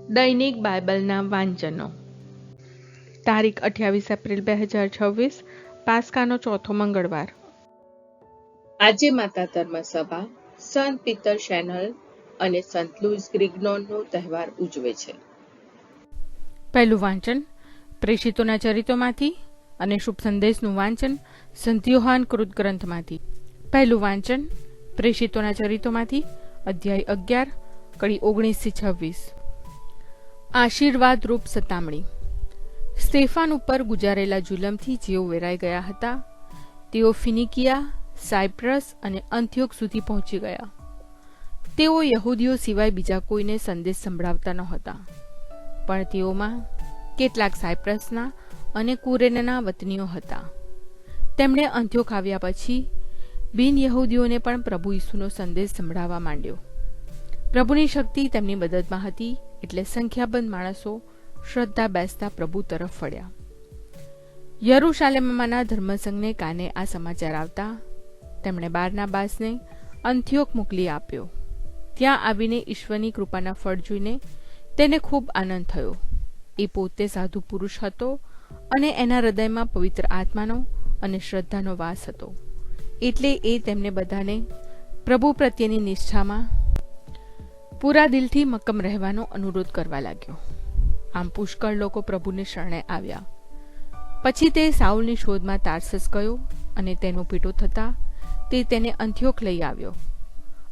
દૈનિક બાઇબલના વાંચનો. તારીખ 28 એપ્રિલ 2026, પાસ્કાનો ચોથો મંગળવાર. આજે માતા ધર્મસભા સંત પીટર શેનલ અને સંત લુઈસ ગ્રિગ્નોનનો તહેવાર ઉજવે છે. પહેલું વાંચન પ્રેષિતોના ચરિત્રોમાંથી અને શુભ સંદેશનું વાંચન સંત યોહાન કૃત ગ્રંથમાંથી. પહેલું વાંચન પ્રેષિતોના ચરિત્રોમાંથી અધ્યાય 11, કડી 19-26. આશીર્વાદ રૂપ સતામણી. સ્તેફાન ઉપર ગુજારેલા જુલમથી જેઓ વેરાઈ ગયા હતા તેઓ ફિનિકિયા, સાયપ્રસ અને અંત્યોક સુધી પહોંચી ગયા. તેઓ યહૂદીઓ સિવાય બીજા કોઈને સંદેશ સંભળાવતા નહોતા, પણ તેઓમાં કેટલાક સાયપ્રસના અને કુરેનના વતનીઓ હતા. તેમણે અંત્યોક આવ્યા પછી બિન યહૂદીઓને પણ પ્રભુ ઈસુનો સંદેશ સંભળાવવા માંડ્યો. પ્રભુની શક્તિ તેમની મદદમાં હતી, એટલે સંખ્યાબંધ માણસો શ્રદ્ધા બેસતા પ્રભુ તરફ વળ્યા. યરૂશાલેમમાંના ધર્મસંઘને કાને આ સમાચાર આવતા તેમણે બારનાબાસને અંત્યોક મોકલી આપ્યો. ત્યાં આવીને ઈશ્વરની કૃપાના ફળ જોઈને તેને ખૂબ આનંદ થયો. એ પોતે સાધુ પુરુષ હતો અને એના હૃદયમાં પવિત્ર આત્માનો અને શ્રદ્ધાનો વાસ હતો, એટલે એ તેમને બધાને પ્રભુ પ્રત્યેની નિષ્ઠામાં પૂરા દિલથી મક્કમ રહેવાનો અનુરોધ કરવા લાગ્યો. આમ પુષ્કળ લોકો પ્રભુને શરણે આવ્યા. પછી તે સાઉલની શોધમાં તાર્સસ ગયો અને તેનો પીટો થતા તે તેને અંત્યોક લઈ આવ્યો.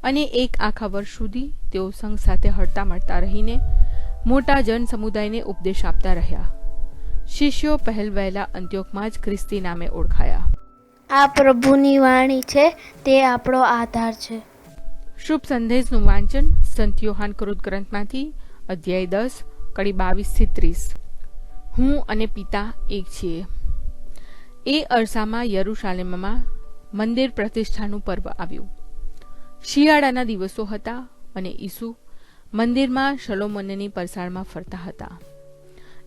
અને એક આખા વર્ષ સુધી તેઓ સંઘ સાથે હળતા મળતા રહીને મોટા જન સમુદાયને ઉપદેશ આપતા રહ્યા. શિષ્યો પહેલ વહેલા અંત્યોકમાં જ ખ્રિસ્તી નામે ઓળખાયા. આ પ્રભુની વાણી છે, તે આપણો આધાર છે. શુભ સંદેશનું વાંચન સંત યોહાન કૃત ગ્રંથમાંથી અધ્યાય 10, કડી 22-30. હું અને પિતા એક છીએ. એ અરસામાં યરૂશાલેમમાં મંદિર પ્રતિષ્ઠાનું પર્વ આવ્યું. શિયાળાના દિવસો હતા અને ઈસુ મંદિરમાં શલોમોનની પરસાળમાં ફરતા હતા.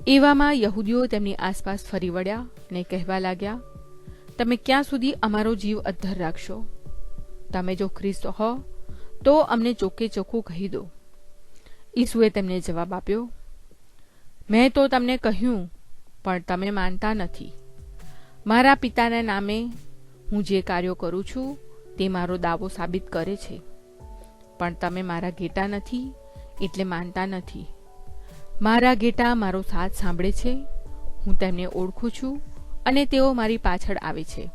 એવામાં યહૂદીઓ તેમની આસપાસ ફરી વળ્યા અને કહેવા લાગ્યા, તમે ક્યાં સુધી અમારો જીવ અદ્ધર રાખશો? તમે જો ખ્રિસ્ત હો તો અમને ચોખ્ખે ચોખ્ખું કહી દો. ઈસુએ તેમને જવાબ આપ્યો, મેં તો તમને કહ્યું, પણ તમે માનતા નથી. મારા પિતાના નામે હું જે કાર્યો કરું છું તે મારો દાવો સાબિત કરે છે, પણ તમે મારા ઘેટા નથી એટલે માનતા નથી. મારા ઘેટા મારો સાથ સાંભળે છે. હું તેમને ઓળખું છું અને તેઓ મારી પાછળ આવે છે.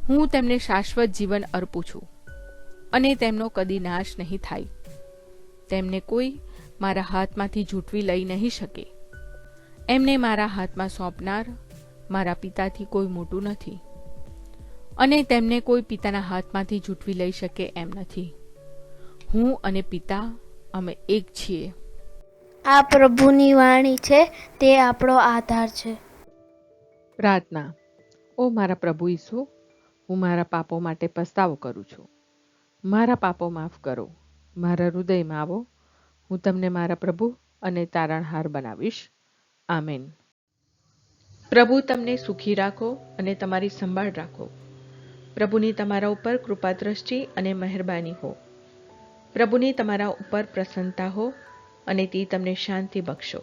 હું તેમને શાશ્વત જીવન અર્પું છું અને તેમનો કદી નાશ નહીં થાય. તેમને કોઈ મારા હાથમાંથી ઝૂંટવી લઈ નહીં શકે. એમને મારા હાથમાં સોંપનાર મારા પિતાથી કોઈ મોટું નથી, અને તેમને કોઈ પિતાના હાથમાંથી ઝૂંટવી લઈ શકે એમ નથી. હું અને પિતા અમે એક છીએ. આ પ્રભુની વાણી છે, તે આપણો આધાર છે. પ્રાર્થના. ઓ મારા પ્રભુ ઈસુ, હું મારા પાપો માટે પસ્તાવો કરું છું. મારા પાપો માફ કરો. મારા હૃદયમાં આવો. હું તમને મારા પ્રભુ અને તારણહાર બનાવીશ. આમેન. પ્રભુ તમને સુખી રાખો અને તમારી સંભાળ રાખો. પ્રભુની તમારા ઉપર કૃપા દ્રષ્ટિ અને મહેરબાની હો. પ્રભુની તમારા ઉપર પ્રસન્નતા હો અને તે તમને શાંતિ બક્ષો.